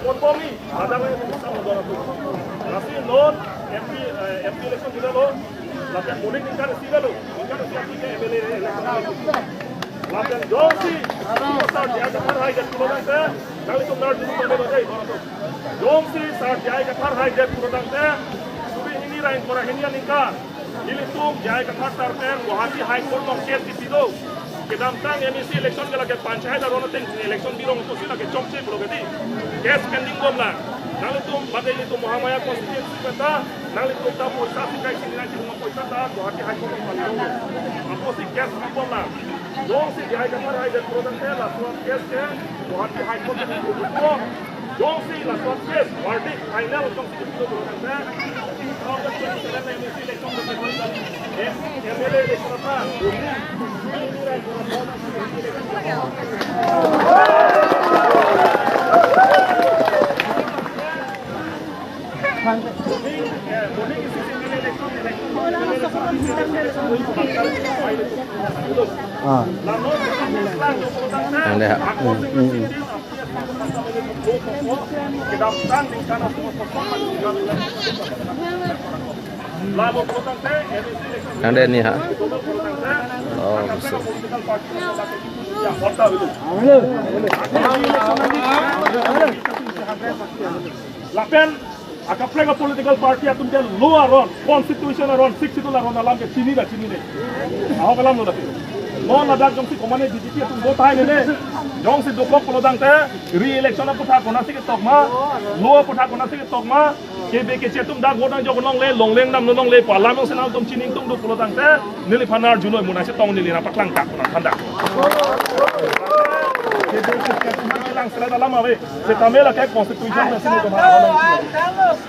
konformi ada yang bisa mendorong itu. Nasi non MP election juga lo, latihan mudik ingkar sih lo, ingkar siapa ini MLA election itu. Latihan Josi, saat dia ketar hai jet pulau dangte, kali itu nard itu boleh berdaya dorong tu. Josi saat dia ketar hai jet pulau dangte, sudah ini rain korang ini nikah. Ini tuh dia ketar terten, Guwahati High Court mengkes di situ. Kedamtang MEC election ke lagi panchayat ada orang teng election birong itu sih lagi cok sih bro gadi. Case pending bom lah. Nang itu bagai itu Muhammadiyah konstitusi kita, nang itu kita poisa sih kayak sini nanti rumah poisa dah Guwahati High Court birong. Apa sih case bom lah. Jong sih dia ketar hai jet produk saya lah surat case ke Guwahati High Court itu. Jong sih lah surat case verdict final jong sih itu produk saya. Kalau kita sudah MEC election berjalan, MLA election apa? Ada ni ha. Oh, betul. Lapen akan plega political party atum dia luar ron constitution ron 6 itu ron alam ke sini dah sini ni. Awak kalam lo dah. Non ada jom si komane DGP atum vote hai ne. Jong si dukok pelodang te re-election apa tak kona si ke tokma, luar apa tak kona si ke tokma. KBK cetum dah godang jog long leng nam nong le palam yang senal tom cining tum do pelodang te nili panar junoi munasi tong nili rapat lang tak kona tanda. Lang sila dalam awe, setamela kayak konstitusi mesin itu mana?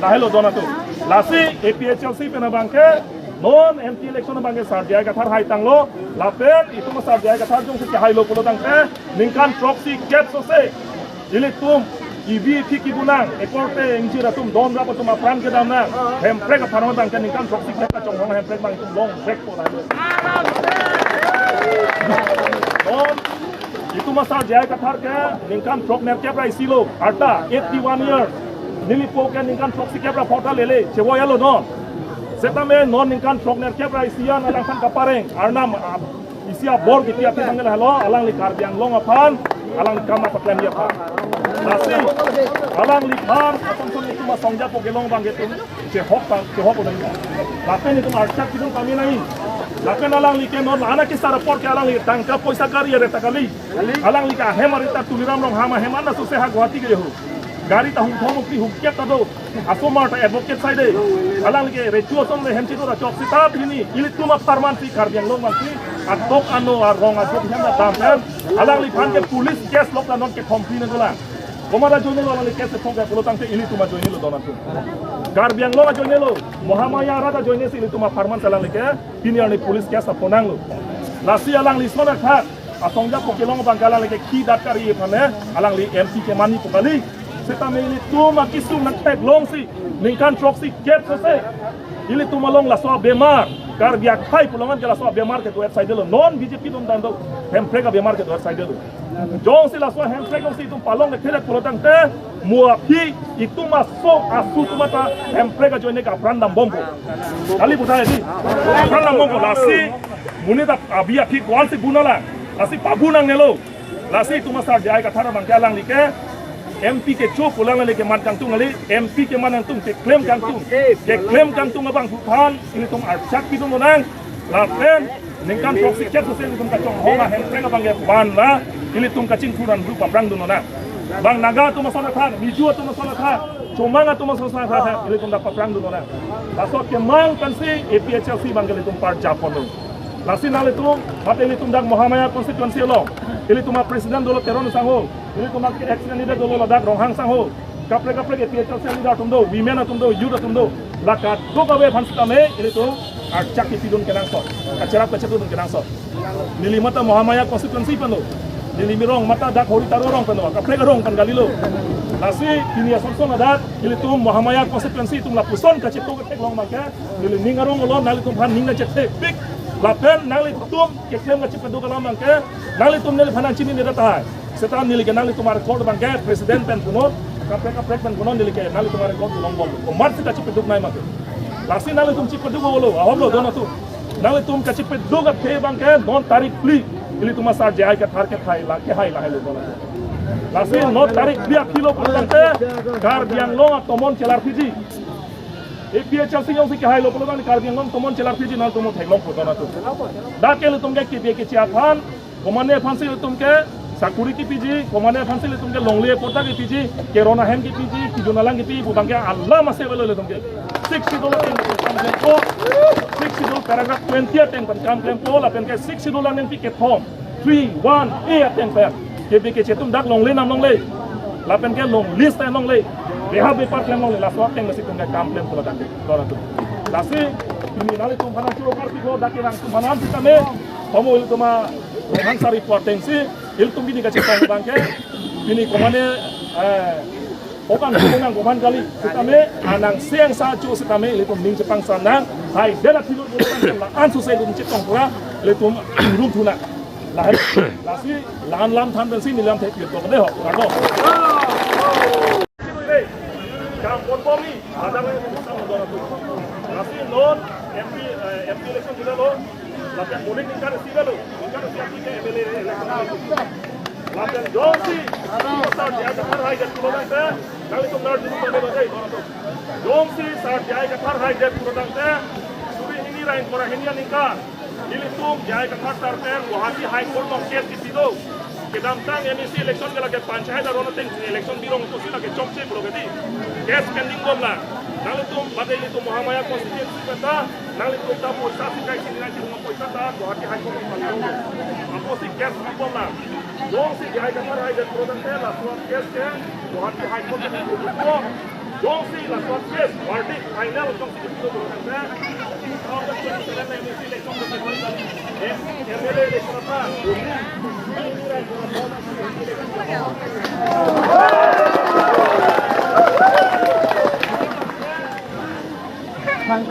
Nah hello dona tu, lasi APHLC pena bangke, non MP election bangke sarjaya kathar hai tanglo, lapen itu mas sarjaya kathar jong si hai lo pulo tangke, ningkan proxy get sose, ini tum ibi fiki bunang, ekorte injira tum don rapa tum apran ke damna, hemprek apran bangke ningkan proxy get kacong hong hemprek bang tum long break po dah. Non itu masa jaya kathar ke ningkan prok nerkya pra isilo arta 81 years nili poke ningkan prok sikya pra phota lele chewo yalo non setame non ningkan prok nerkya pra isian alang san kapareng arnam isia bor gitia tangel halo alang likar biang long apan alang kama patlem ya pa nasi alang likar atam sun itu masongja poke long bang gitu che hok udah lapen itu arcak kidung kami nahi lapen alang like non anak kisah report ke alang tangka poisa kari ya reta kali alang lika hemarita tuliram rong hama hemana susah Guwahati ke ho gari ta hum pri hukiat tado asomar ta advocate side alang like rechuo som le hemchi to chok sita bini ilit tuma farmansi karbiang long mansi atok ano arong atok hemna tampen alang lipan ke police case lok non ke complain gola komada joine lo alang case thong ke polotang te ilit tuma joine lo donan tu garbiang lo joine lo Muhammadiyah rada joine si ilit tuma farman alang like bini ani police case ponang lo lasi alang li sona kha asongja pokelong bangkala like ki datkari phane alang li MP ke mani pokali seta me ili tuma kisum nak tek long si ningkan proxy get sose ili tuma long la so bemar gar biak khai pulangan ke la so bemar ke website lo non BJP dum dando hemprega bemar ke website lo jong si la so hemprega si tum palong ke thele polotang te muapi itu masuk asu tumata hemprega joine ka prandam bombo kali budaya di prandam bombo lasi munita abia ki kwal si bunala lasi pabunang nelo lasi tuma sar jai ka thara bang jalang like MP ke chok ulang lagi man kangtung lagi MP ke man kangtung ke klaim kangtung abang bukan ini tum arcak itu menang lapen ningkan proxy chat sosial tum kacong honga hempreng abang ke ban lah ini tum kacing turan berupa perang dunona bang naga tu masalah kan biju tu masalah kan cuma tu masalah kan ini tum dapat perang dunona laso ke mang kan si APHLC bang ke tum part Japon lo lasi nal itu mate ini tum dak Muhammadiyah konstituensi lo ini tum presiden dulu teron sangho ini tum ex candidate dulu ladak ronghang sangho kapre APHLC leader tum do women tum do youth tum do lakat do kawe phansta me ini tum arcak itidun kenang so kacerap kacetun kenang so nili mata Muhammadiyah konstituensi pano nili mirong mata dak hori tarorong pano kapre rong pan galilo nasi kini asonson adat nili tum Muhammadiyah konstituensi tum lapuson kacetu ketek long maka nili ningarong lo nali tum han ninga cetek pik lapen nali tum keklem ngacip kedu kalam mangke nali tum nili phanan chini nida tai setan nili nali tum ar kod bangke presiden pen punot kapek dan konon delik nali tumare kau tulong bom. Komar sih kacip peduk naik mati. Lasi nali tum cip peduk bolo. Ahom lo dona tu. Nali tum kacip peduk kat pay bang ke non tarik pli. Ili tuma sar jai kat har ke hai lo dona. Lasi non tarik pli kilo pedang ke kar biang long tomon celar fiji. APHL sing yang sikit hai lo peluang kar biang long tomon celar fiji nal tomon thek long dona tu. Dah ke lo tum ke KBA ke ciapan. Komane fansi lo tum ke Sakuri ki PG, komane fansi le tumke longle porta ki PG, Kerona hem ki PG, Kijonalang ki PG, butang ke Allah masih belo le tumke. $60 tempo, $60 paragraph 20 tempo kam tempo, lapen ke $60 neng pi ke form, 3, 1, 8 tempo. Ke ke cetum dak longle nam longle, lapen ke long list en longle, beha bepar klem longle, la swap teng masih tumke kam klem pola dak, lora tu. Lasi, ini nali tum panan curo parti ko dak irang tum panan kita me, kamu itu tuma Rohan sari potensi, il tum bini kacip tong bangke, bini komane okan kumunang koman kali, setame anang siang saju setame il tum ning Jepang sana, hai dela tidur bulan lah ansu saya tum cip tong pula, il tum rum tuna, lah lasi lan tan bensin nilam teh piot kau deh hok, kado. Kampung Bumi, ada yang bersama orang tu. Lasi non MP election kita lo. Lapan mudik ingkar siapa lo? Ingkar siapa ni MLA election. Lapan Johnsi, saat dia kafar hai jet pulang teh, kali tu nerd itu pada bajai orang tu. Johnsi saat dia kafar hai jet pulang teh, suri ini lain korang ini yang ingkar. Ini tu dia kafar terter, Guwahati High Court of Case di situ. Kedam tang MEC election ke lagi panchayat dan orang teng election biro untuk sih lagi cok cek loh jadi. Case pending bom lah. Nang itu pada itu Muhammadiyah konstitusi kata, nang itu tak poisa sih kayak sini nanti rumah poisa tak, Guwahati High Court of Case. Apa sih case bom lah. Dong sih dia kafar hai jet pulang teh, lah surat case ke Guwahati High Court of Case. Dong sih lah surat case, verdict final dong sih itu pulang teh. Kalau tak jadi MEC election MLA election apa? Yang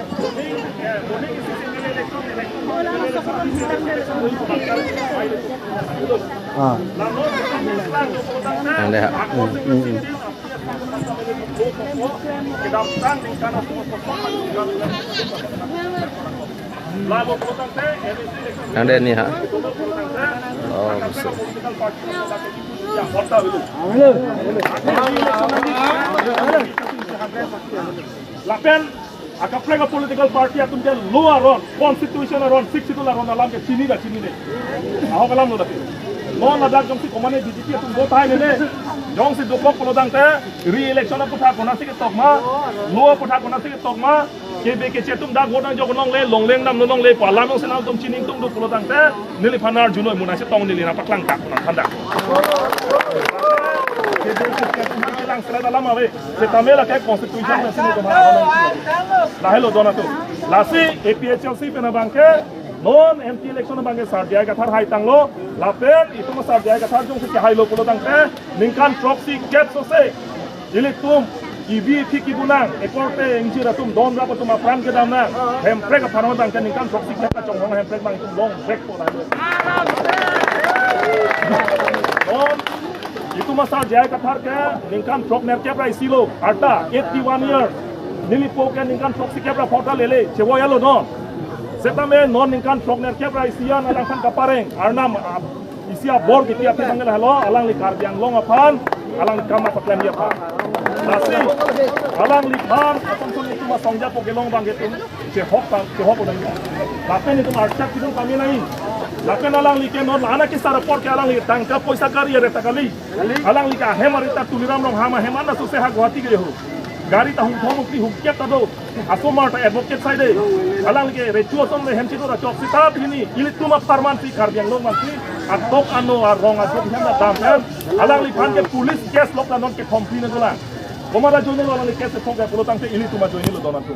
ada ni ha. Oh, betul. Lapen akan plega political party atum ke lower ron constitution ron 60 ron alam ke chini da chini ne aho kalam no dati non ada jong si komane BJP atum go thai ne jong si dopok polodang te re-election aputha kona si ke tokma lower putha kona si ke tokma KBA ke cetum da godang jog nong le longleng nam nong le palam ong senal tum chining tum do polodang te nili phanar junoi munai se tong nili na patlang tak na thanda lang sila lama we setamela ke constitution na sino kama la hello donato lasi APHLC pena bangke non MP election bangke sar dia kathar hai tanglo lapen itu ma sar dia kathar jong se hai lo pulo tangte ningkan proxy get so se iliktum ibi tiki bunang ekorte injira tum don rapa tum apran ke damna hem prek apano bangke ningkan proxy get ka chong hem prek bang tum long break po da non itu masa jaya kathar ke ningkan trok nerke pra isilo arta 81 years nilipo ke ningkan trok sikya pra phota lele chewo yalo non setame non ningkan trok nerke pra isian alang kan kapareng arnam isia bor kitia tangel halo alang likar yang long apan alang kama paklem ya pa nasi alang likar atam sun itu mas songja po gelong bang getum chehop odang lapen itu archak kidung kami nai lapen alang like non anak ki sara por ke alang li tangka poisa kari reta kali alang lika hemarita tuliram rong hama hemana suse ha Guwahati ge ho gari ta hum thom ki hukya ta do asomar ta advocate side alang like rechuo som le hemchi do ra chok sita bini ilituma farman ti kar biang long manti atok ano arong atok hemna dam alang li phan ke police case lok na non ke complain dola komara joine lo alang li case thong ke polotang te ilituma joine lo donan tu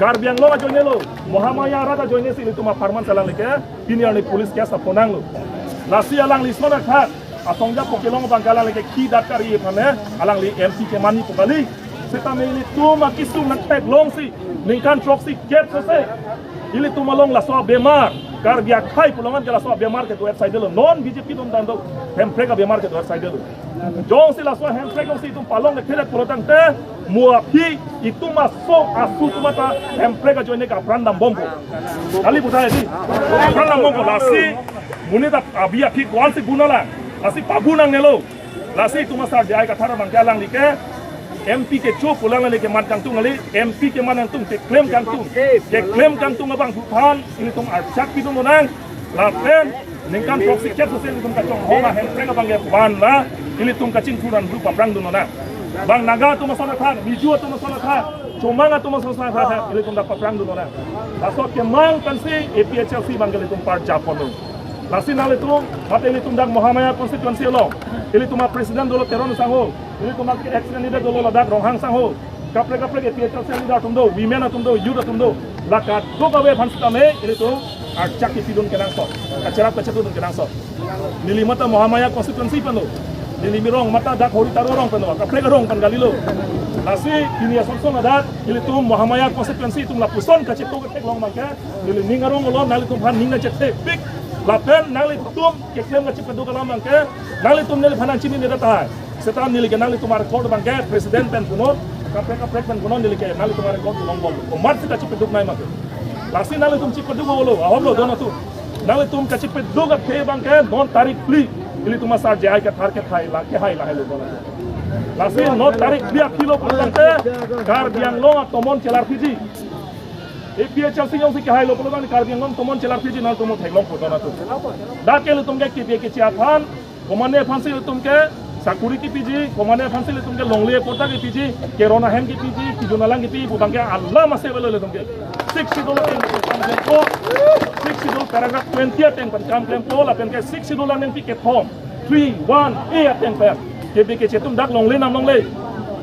gar biang lo joine lo Muhammadiyah rada joine si ilituma farman salang like bini ani police case aponang lo nasi alang li sona khat asongja pokelong bangkala like ki datkari phane alang li MC ke mani pokali Setame ini tuma kisum nak tek long si ningkan proxy get sose. Ili tuma long la soa bemar. Kar biak khai pulongan ke la soa bemar ke website dulu. Non BJP tum dando hemprega bemar ke website dulu. Jong si la soa hemprega si tum palong ne kelek pulotang te muapi itu masuk asu tuma ta hemprega joine ka prandam bombo. Kali buta di prandam bombo lasi munita abia ki kwal si gunala. Lasi pagunang nelo. Lasi tuma sa jai ka thara mangkalang like MP ke cho pulang lagi ke mat kantung lagi MP ke mana kantung ke klaim kantung abang Tuhan ini tum arcak itu nonang lapen ningkan proxy chat sosial itu tum kacong hola hemprega bang ya ban lah ini tum kacing turan berupa perang tu nonang bang naga tu masalah kan biju tu masalah kan cuma tu masalah kan ini tum dapat perang tu nonang asal kemang kan si APHLC bang ini tum par Japon tu Lasi nal itu, mata ini tundak Muhammadiyah konstituensi lo, ini tuma presiden dulu teron sangho, ini tuma ex candidate dulu ladak ronghang sangho, kapre PHLC leader tumdo, women tumdo, youth tumdo, lakat dua kawe pansitame, ini tu arcak ipidun kenang so, kacerak pecetun kenang so, nili mata Muhammadiyah konstituensi peno, nili mirong mata dak hori tarorong peno, kapre rong pangalilo, lasi kini asal ladak, ini tu Muhammadiyah konstituensi tu lapuson kacetu ketek long mangke, nili ningarong lo, nali tu pan ninga cetek pik. Lapen nali tum ke klaim ngacip kedu kalam bangke nali tum nali phanan chini nida tai setam nili ke nali tumar court bangke presiden pen kunon KPK pen kunon nili ke nali tumar court longbol o mat sita chip kedu nai mak lasi nali tum chip kedu bolo ahom lo dona tu nali tum ka chip kedu ga the bangke non tarik pli ili tuma sar jai ke thar ke thai la ke hai la helo dona lasi non tarik pli akilo bangke kar biang lo tomon chelar piji APHLC yang si kahai lo kalau kan karbiang ngom tomon celar piji nal tomo thailong podona tu. Dak ke lutum ke kipi ke ciatan, komane fansi lutum ke sakuri ki piji, komane fansi lutum ke longle pota ki piji, kerona hem ki piji, kijonalang ki piji, budang ke Allah masih belo lutum ke. 60 dolar yang ko, 60 dolar paragraph 20 yang pancam klaim ko, lapen ke 60 dolar yang tiket form, 3, 1, 8 yang per. Kipi ke cetum dak longle nam longle,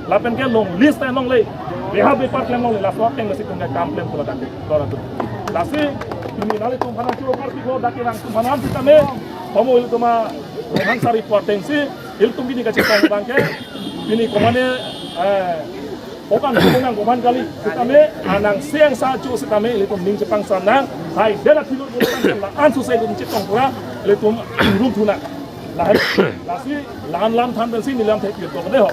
lapen ke long list yang longle. Behab bepar klaim long la swap yang masih tunggu kam klaim pula dak dolar tu. Lasi ini nali tum hana churo parti ko dak yang tum hana kita me kamu itu tuma hansari potensi il tum bini kacik kang bangke bini komane okan kungang koman kali kita me anang siang saju kita me il tum ning Jepang sanang hai dera tilur bulan la ansu sai tum citong pura il tum rum tuna lasi lan than bensin nilam thek yo to de ho